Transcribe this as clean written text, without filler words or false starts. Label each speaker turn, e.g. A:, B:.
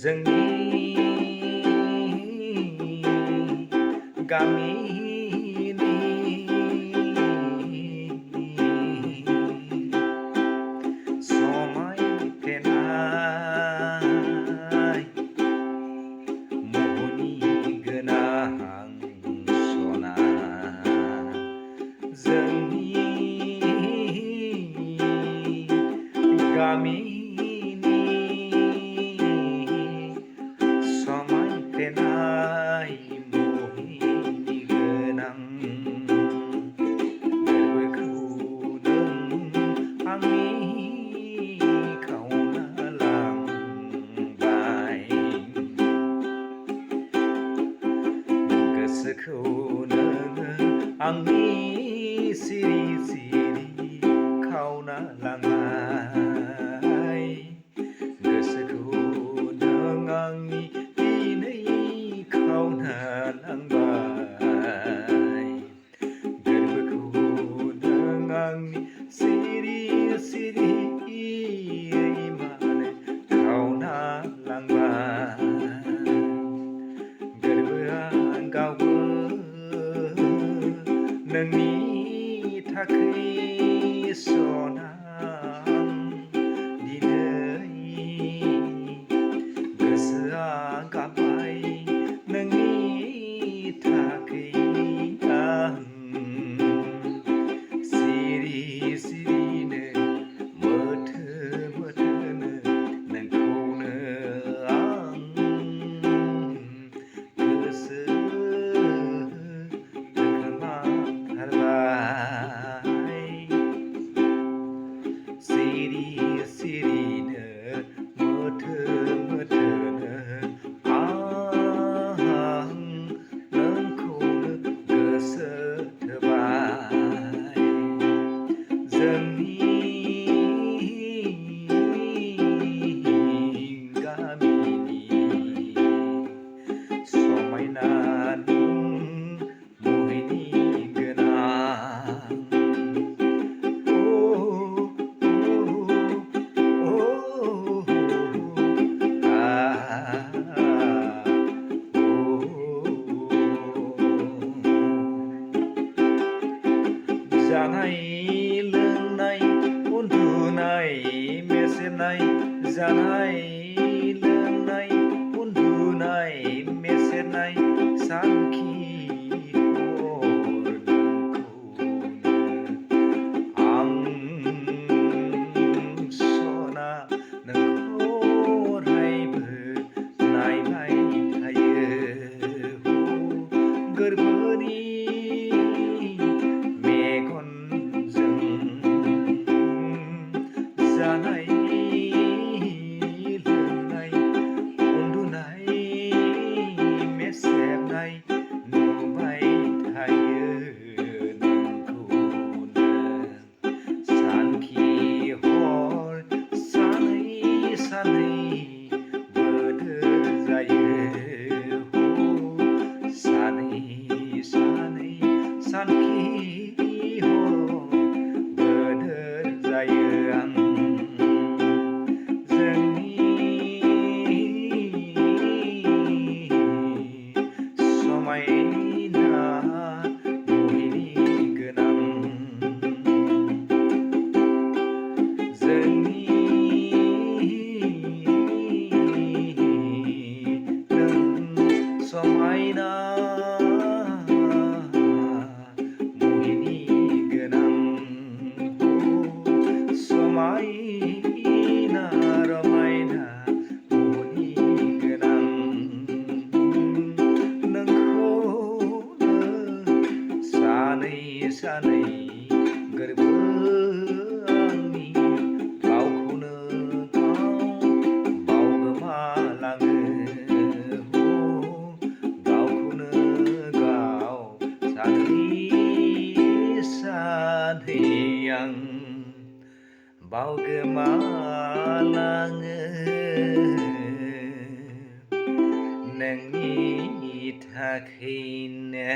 A: जोंनि गामिनि समायफ्लेनाय मुहिनि गोनां सना जोंनि गामिनि समायफ्लेनाय मुहिनि गोनां गोरबोखौ नों आंनि खावना लांबाय गोसोखौ नोङो आंनि सिरि सिरि खावना लांबाय गोसोखौ नों आंनि दिनै खावना लांबाय गोरबोखौ नों आंनि सिरि सिरि मानो खावना लांबाय गोरबोआ गावो नोंनि थाखै सना दिनै गोसोआ गाबबाय नोंनि थाखै आं सिरि सिरिनो मोथो मोथोनो नोंखौनो आं गोसो होखोमाथारबाय सिरि सिरिनो मोथो मोथोनो आं नोंखौनो गोसो थोबाय जोंनि गामिनि समायना नों मुहिनि गोनां जानाय लोंनाय उन्दुनाय मेसेनाय जानाय लोंनाय उन्दुनाय मेसेनाय सानखि हर नोंखौनो आं सना नोंखौ अरायबो नायबाय थायो गोरबोनि मेगनजों जानाय लोंनाय उन्दुनाय मेसेबनाय नुबाय थायो नोंखौनो सानखि हर सानै सानै बोथोर जायो सानै सानै सानखि हर बोथोर जायो आं जोंनि समायना मुहिनि गोनां जोंनि नों समायना मुहिनि गोनां समायना रमायना मुहिनि गोनां नोंखौनो सानै सानै गोरबो आंनि गावखौनो गाव बावगोमालाङो गावखौनो गाव सानै सानै आं बावगोमालाङो नोंनि थाखैनो